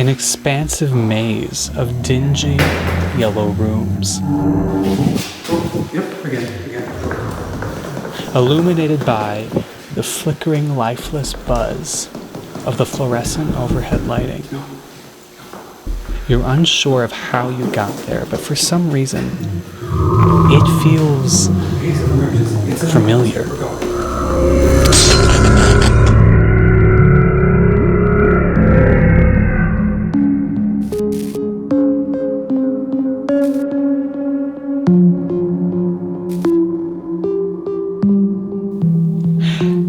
An expansive maze of dingy yellow rooms. Yep, again. Illuminated by the flickering, lifeless buzz of the fluorescent overhead lighting. You're unsure of how you got there, but for some reason, it feels familiar.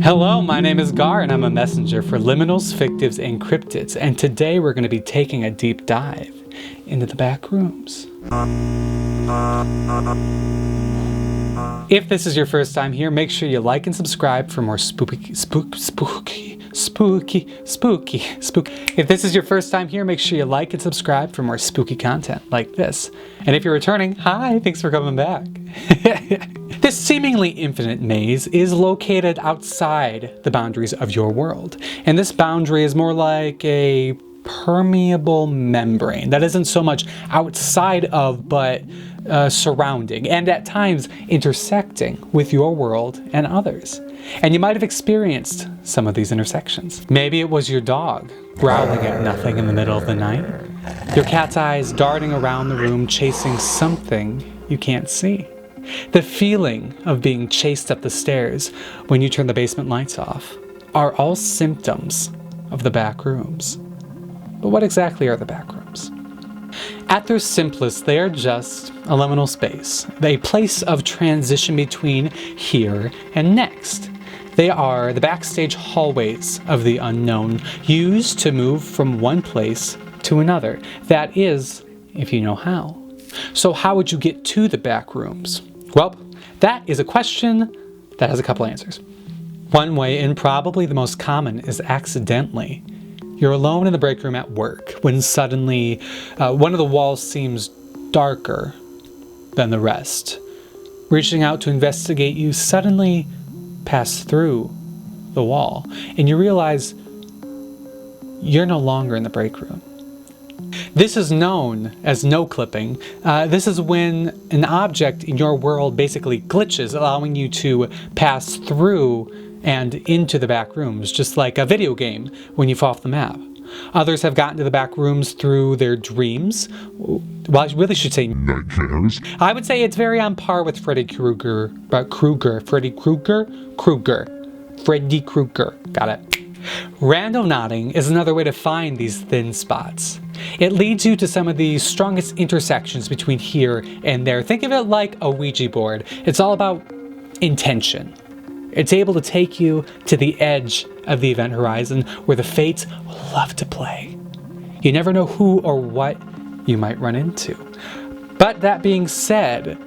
Hello, my name is Gar, and I'm a messenger for liminals, fictives, and cryptids, and today we're going to be taking a deep dive into the back rooms. If this is your first time here, make sure you like and subscribe for more spooky. If this is your first time here, make sure you like and subscribe for more spooky content like this. And if you're returning, hi, thanks for coming back. This seemingly infinite maze is located outside the boundaries of your world. And this boundary is more like a permeable membrane that isn't so much outside of, but surrounding, and at times intersecting with your world and others. And you might have experienced some of these intersections. Maybe it was your dog growling at nothing in the middle of the night, your cat's eyes darting around the room chasing something you can't see, the feeling of being chased up the stairs when you turn the basement lights off, are all symptoms of the back rooms. But what exactly are the back rooms? At their simplest, they are just a liminal space, a place of transition between here and next. They are the backstage hallways of the unknown, used to move from one place to another. That is, if you know how. So how would you get to the back rooms? Well, that is a question that has a couple answers. One way, and probably the most common, is accidentally. You're alone in the break room at work when suddenly one of the walls seems darker than the rest. Reaching out to investigate, you suddenly pass through the wall and you realize you're no longer in the break room. This is known as no-clipping. This is when an object in your world basically glitches, allowing you to pass through and into the back rooms, just like a video game when you fall off the map. Others have gotten to the back rooms through their dreams. Well, I really should say nightmares. I would say it's very on par with Freddy Krueger. Got it. Random nodding is another way to find these thin spots. It leads you to some of the strongest intersections between here and there. Think of it like a Ouija board. It's all about intention. It's able to take you to the edge of the event horizon where the fates love to play. You never know who or what you might run into. But that being said,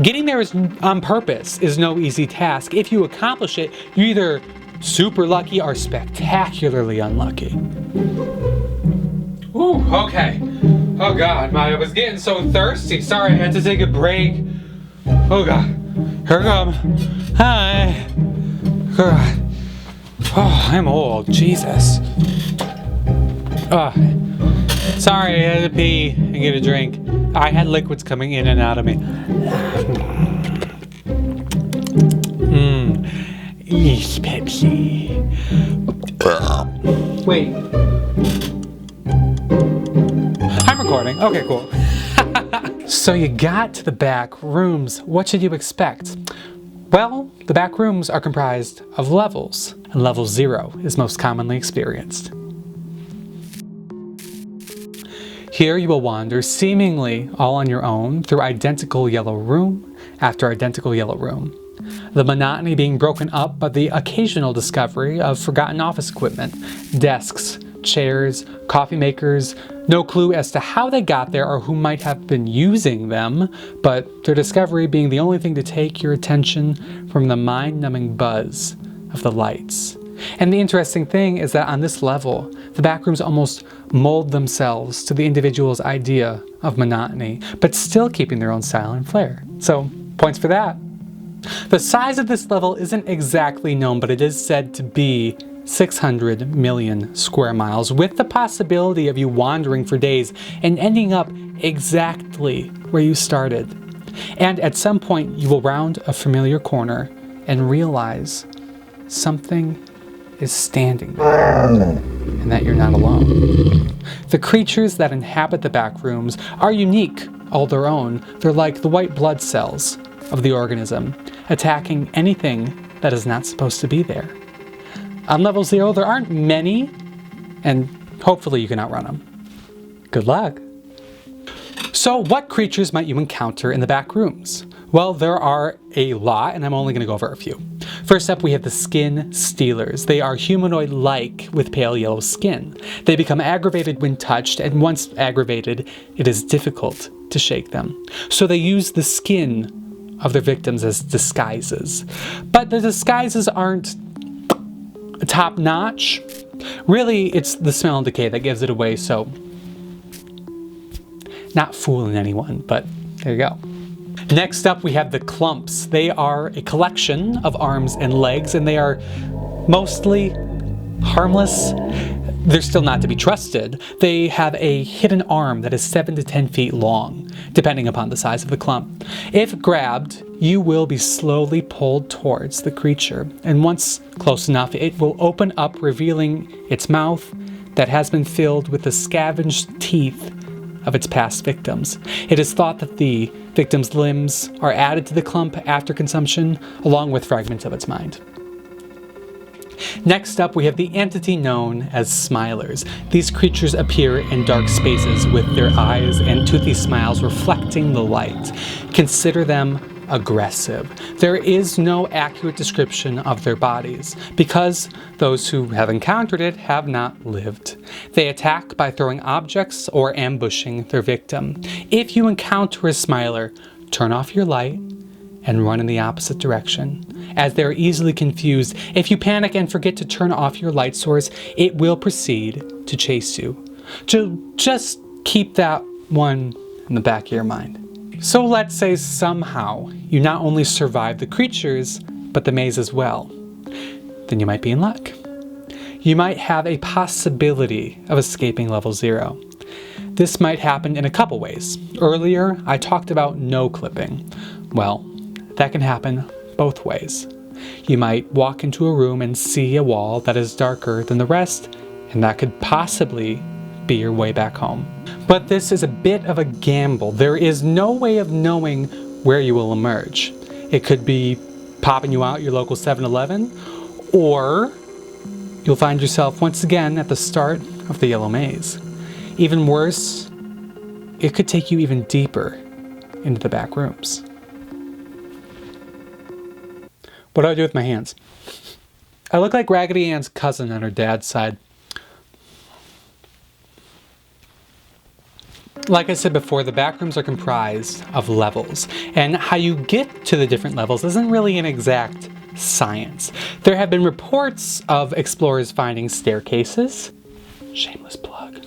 getting there on purpose is no easy task. If you accomplish it, you're either super lucky or spectacularly unlucky. Ooh, okay. Oh God, I was getting so thirsty. Sorry, I had to take a break. Oh God, here I come. Hi. God. Oh, I'm old. Jesus. Sorry, I had to pee and get a drink. I had liquids coming in and out of me. Pepsi. Wait. I'm recording. Okay, cool. So you got to the back rooms. What should you expect? Well, the back rooms are comprised of levels, and level 0 is most commonly experienced. Here you will wander seemingly all on your own through identical yellow room after identical yellow room. The monotony being broken up by the occasional discovery of forgotten office equipment, desks, chairs, coffee makers, no clue as to how they got there or who might have been using them, but their discovery being the only thing to take your attention from the mind-numbing buzz of the lights. And the interesting thing is that on this level, the backrooms almost mold themselves to the individual's idea of monotony, but still keeping their own style and flair. So, points for that. The size of this level isn't exactly known, but it is said to be 600 million square miles, with the possibility of you wandering for days and ending up exactly where you started. And at some point, you will round a familiar corner and realize something is standing there, and that you're not alone. The creatures that inhabit the backrooms are unique, all their own. They're like the white blood cells of the organism, attacking anything that is not supposed to be there. On level 0, there aren't many, and hopefully you can outrun them. Good luck! So what creatures might you encounter in the back rooms? Well, there are a lot, and I'm only going to go over a few. First up, we have the skin stealers. They are humanoid-like with pale yellow skin. They become aggravated when touched, and once aggravated, it is difficult to shake them. So they use the skin of their victims as disguises. But the disguises aren't top-notch. Really, it's the smell and decay that gives it away, so not fooling anyone, but there you go. Next up, we have the clumps. They are a collection of arms and legs, and they are mostly harmless. They're still not to be trusted. They have a hidden arm that is 7 to 10 feet long, depending upon the size of the clump. If grabbed, you will be slowly pulled towards the creature, and once close enough, it will open up, revealing its mouth that has been filled with the scavenged teeth of its past victims. It is thought that the victim's limbs are added to the clump after consumption, along with fragments of its mind. Next up, we have the entity known as smilers. These creatures appear in dark spaces with their eyes and toothy smiles reflecting the light. Consider them aggressive. There is no accurate description of their bodies, because those who have encountered it have not lived. They attack by throwing objects or ambushing their victim. If you encounter a smiler, turn off your light and run in the opposite direction, as they are easily confused. If you panic and forget to turn off your light source, it will proceed to chase you. Just keep that one in the back of your mind. So let's say somehow you not only survive the creatures, but the maze as well. Then you might be in luck. You might have a possibility of escaping level 0. This might happen in a couple ways. Earlier, I talked about no clipping. Well, that can happen both ways. You might walk into a room and see a wall that is darker than the rest, and that could possibly be your way back home. But this is a bit of a gamble. There is no way of knowing where you will emerge. It could be popping you out your local 7-Eleven, or you'll find yourself once again at the start of the yellow maze. Even worse, it could take you even deeper into the back rooms. What do I do with my hands? I look like Raggedy Ann's cousin on her dad's side. Like I said before, the backrooms are comprised of levels, and how you get to the different levels isn't really an exact science. There have been reports of explorers finding staircases, shameless plug,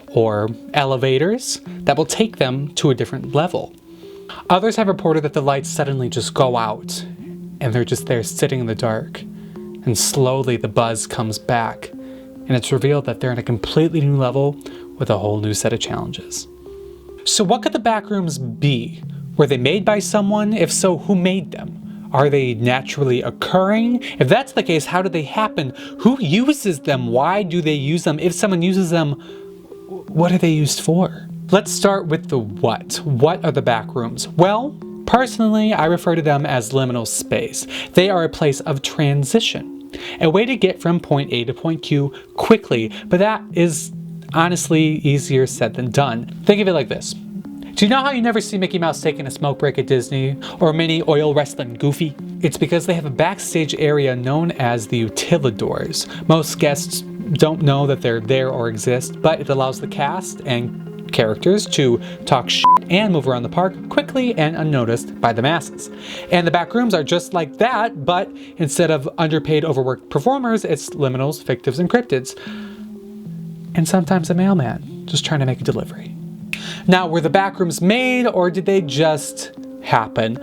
or elevators that will take them to a different level. Others have reported that the lights suddenly just go out, and they're just there sitting in the dark, and slowly the buzz comes back, and it's revealed that they're in a completely new level with a whole new set of challenges. So what could the backrooms be? Were they made by someone? If so, who made them? Are they naturally occurring? If that's the case, how did they happen? Who uses them? Why do they use them? If someone uses them, what are they used for? Let's start with the what. What are the backrooms? Well, personally, I refer to them as liminal space. They are a place of transition, a way to get from point A to point Q quickly, but that is honestly easier said than done. Think of it like this. Do you know how you never see Mickey Mouse taking a smoke break at Disney, or Minnie oil wrestling Goofy? It's because they have a backstage area known as the utilidors. Most guests don't know that they're there or exist, but it allows the cast and characters to talk shit and move around the park quickly and unnoticed by the masses. And the back rooms are just like that, but instead of underpaid, overworked performers, it's liminals, fictives, and cryptids. And sometimes a mailman just trying to make a delivery. Now, were the backrooms made, or did they just happen?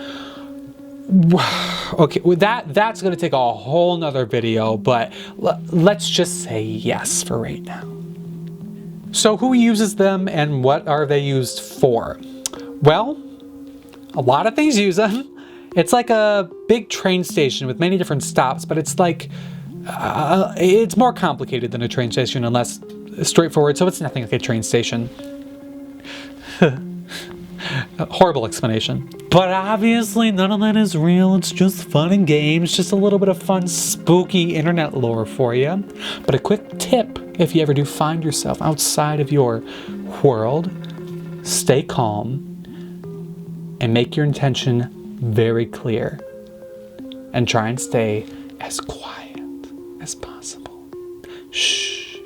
Okay, well, that's gonna take a whole nother video, but let's just say yes for right now. So who uses them and what are they used for? Well, a lot of things use them. It's like a big train station with many different stops, but it's like, it's more complicated than a train station and less straightforward, so it's nothing like a train station. Horrible explanation. But obviously none of that is real. It's just fun and games, just a little bit of fun, spooky internet lore for you. But a quick tip, if you ever do find yourself outside of your world, stay calm and make your intention very clear. And try and stay as quiet as possible. Shh.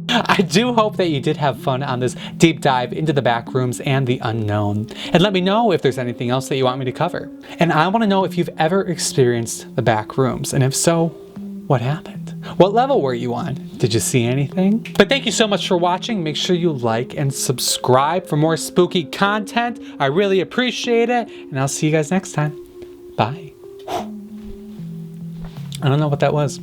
I do hope that you did have fun on this deep dive into the backrooms and the unknown. And let me know if there's anything else that you want me to cover. And I want to know if you've ever experienced the backrooms, and if so, what happened? What level were you on? Did you see anything? But thank you so much for watching. Make sure you like and subscribe for more spooky content. I really appreciate it, and I'll see you guys next time. Bye. I don't know what that was.